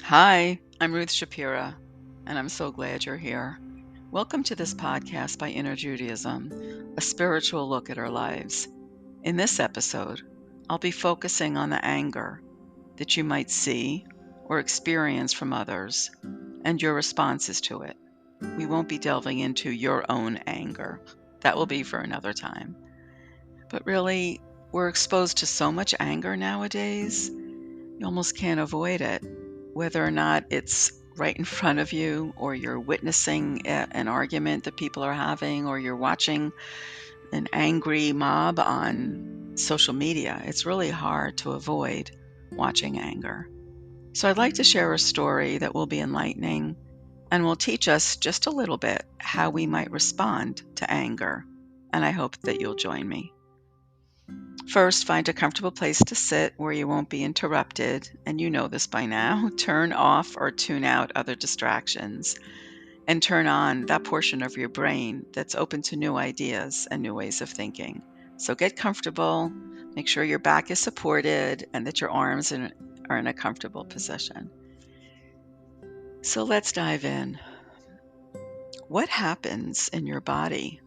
Hi, I'm Ruth Shapira, and I'm so glad you're here. Welcome to this podcast by Inner Judaism, a spiritual look at our lives. In this episode, I'll be focusing on the anger that you might see or experience from others and your responses to it. We won't be delving into your own anger. That will be for another time. But really, we're exposed to so much anger nowadays, you almost can't avoid it. Whether or not it's right in front of you, or you're witnessing an argument that people are having, or you're watching an angry mob on social media, it's really hard to avoid watching anger. So I'd like to share a story that will be enlightening and will teach us just a little bit how we might respond to anger. And I hope that you'll join me. First, find a comfortable place to sit where you won't be interrupted, and you know this by now. Turn off or tune out other distractions, and turn on that portion of your brain that's open to new ideas and new ways of thinking. So get comfortable, make sure your back is supported, and that your arms are in a comfortable position. So let's dive in. What happens in your body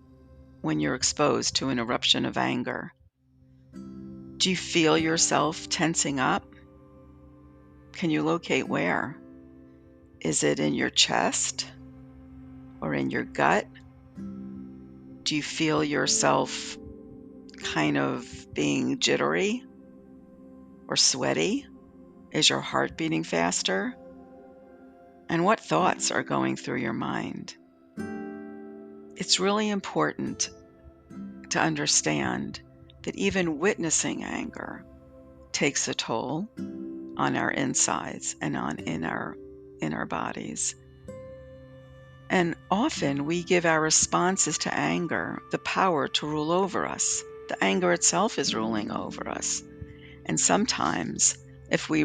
when you're exposed to an eruption of anger? Do you feel yourself tensing up? Can you locate where? Is it in your chest or in your gut? Do you feel yourself kind of being jittery or sweaty? Is your heart beating faster? And what thoughts are going through your mind? It's really important to understand that even witnessing anger takes a toll on our insides and in our bodies. And often we give our responses to anger the power to rule over us. The anger itself is ruling over us. And sometimes if we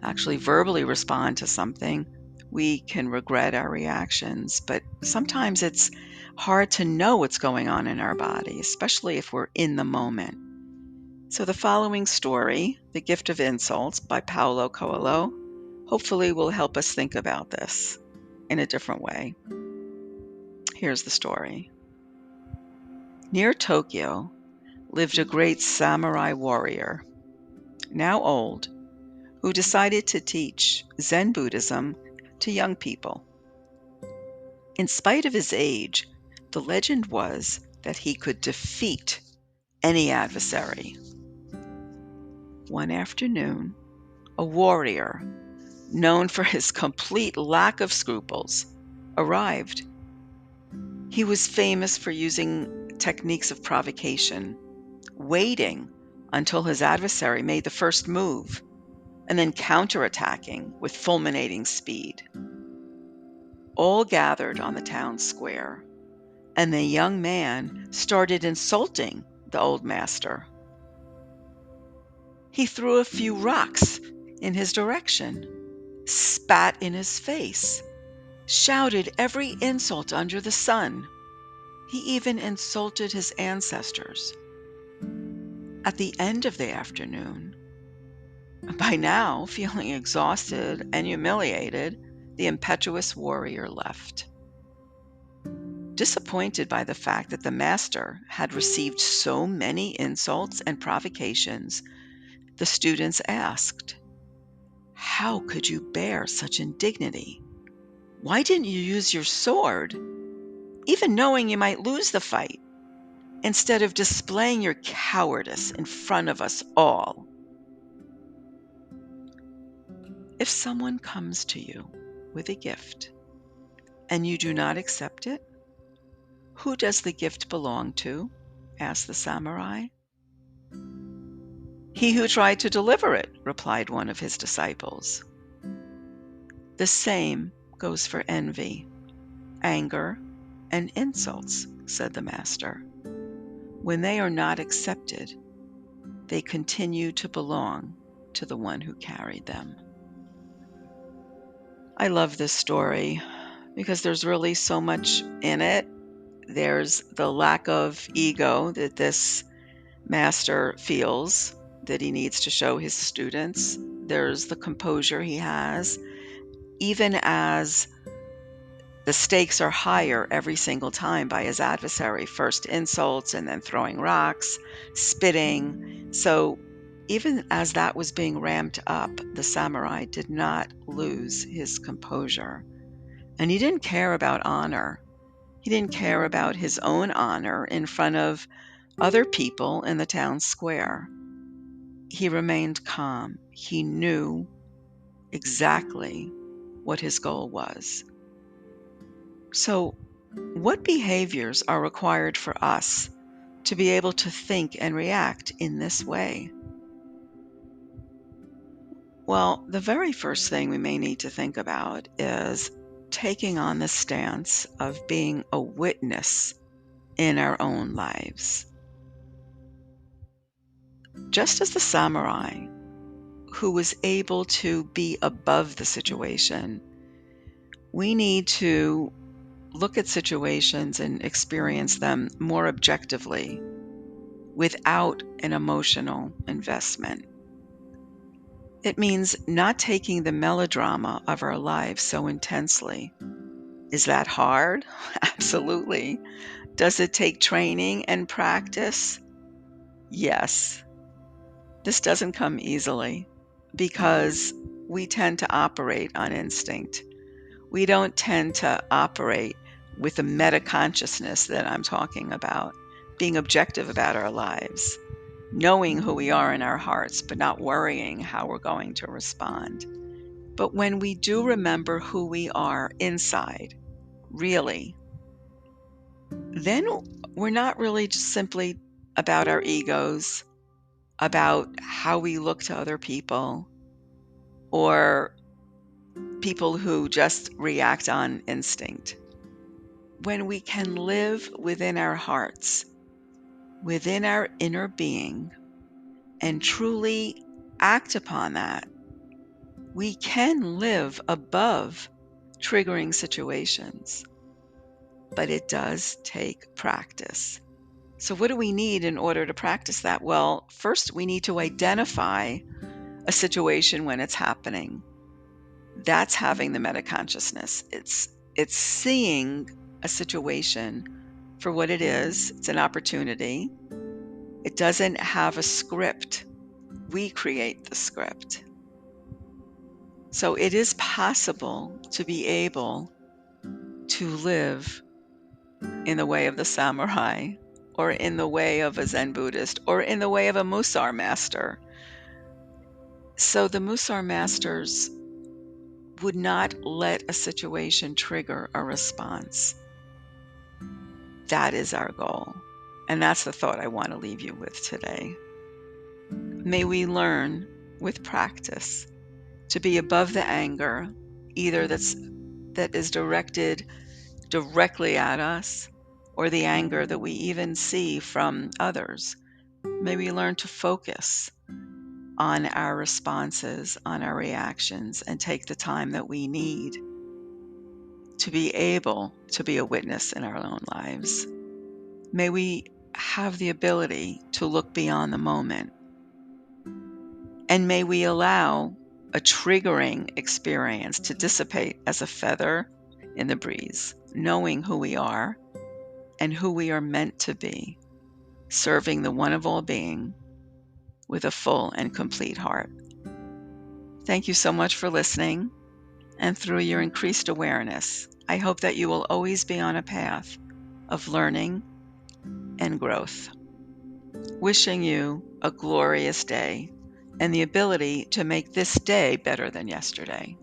actually verbally respond to something, we can regret our reactions. But sometimes it's hard to know what's going on in our body, especially if we're in the moment. So the following story, The Gift of Insults by Paulo Coelho, hopefully will help us think about this in a different way. Here's the story. Near Tokyo lived a great samurai warrior, now old, who decided to teach Zen Buddhism to young people. In spite of his age, the legend was that he could defeat any adversary. One afternoon, a warrior, known for his complete lack of scruples, arrived. He was famous for using techniques of provocation, waiting until his adversary made the first move, and then counterattacking with fulminating speed. All gathered on the town square, and the young man started insulting the old master. He threw a few rocks in his direction, spat in his face, shouted every insult under the sun. He even insulted his ancestors. At the end of the afternoon, by now feeling exhausted and humiliated, the impetuous warrior left. Disappointed by the fact that the master had received so many insults and provocations, the students asked, "How could you bear such indignity? Why didn't you use your sword, even knowing you might lose the fight, instead of displaying your cowardice in front of us all?" If someone comes to you with a gift and you do not accept it, who does the gift belong to? Asked the samurai. He who tried to deliver it, replied one of his disciples. The same goes for envy, anger, and insults, said the master. When they are not accepted, they continue to belong to the one who carried them. I love this story because there's really so much in it. There's the lack of ego that this master feels that he needs to show his students. There's the composure he has, even as the stakes are higher every single time by his adversary. First insults and then throwing rocks, spitting. So even as that was being ramped up, the samurai did not lose his composure. And he didn't care about honor. He didn't care about his own honor in front of other people in the town square. He remained calm. He knew exactly what his goal was. So, what behaviors are required for us to be able to think and react in this way? Well, the very first thing we may need to think about is taking on the stance of being a witness in our own lives. Just as the samurai who was able to be above the situation, we need to look at situations and experience them more objectively without an emotional investment. It means not taking the melodrama of our lives so intensely. Is that hard? Absolutely. Does it take training and practice? Yes. This doesn't come easily because we tend to operate on instinct. We don't tend to operate with the meta consciousness that I'm talking about, being objective about our lives, knowing who we are in our hearts, but not worrying how we're going to respond. But when we do remember who we are inside, really, then we're not really just simply about our egos, about how we look to other people, or people who just react on instinct. When we can live within our hearts, within our inner being, and truly act upon that, we can live above triggering situations. But it does take practice. So what do we need in order to practice that? Well, first we need to identify a situation when it's happening. That's having the metaconsciousness. It's seeing a situation for what it is. It's an opportunity. It doesn't have a script. We create the script. So it is possible to be able to live in the way of the samurai, or in the way of a Zen Buddhist, or in the way of a Musar master. So the Musar masters would not let a situation trigger a response. That is our goal. And that's the thought I want to leave you with today. May we learn with practice to be above the anger, either that is directed directly at us, or the anger that we even see from others. May we learn to focus on our responses, on our reactions, and take the time that we need to be able to be a witness in our own lives. May we have the ability to look beyond the moment. And may we allow a triggering experience to dissipate as a feather in the breeze, knowing who we are and who we are meant to be, serving the one of all being with a full and complete heart. Thank you so much for listening, and through your increased awareness, I hope that you will always be on a path of learning and growth. Wishing you a glorious day and the ability to make this day better than yesterday.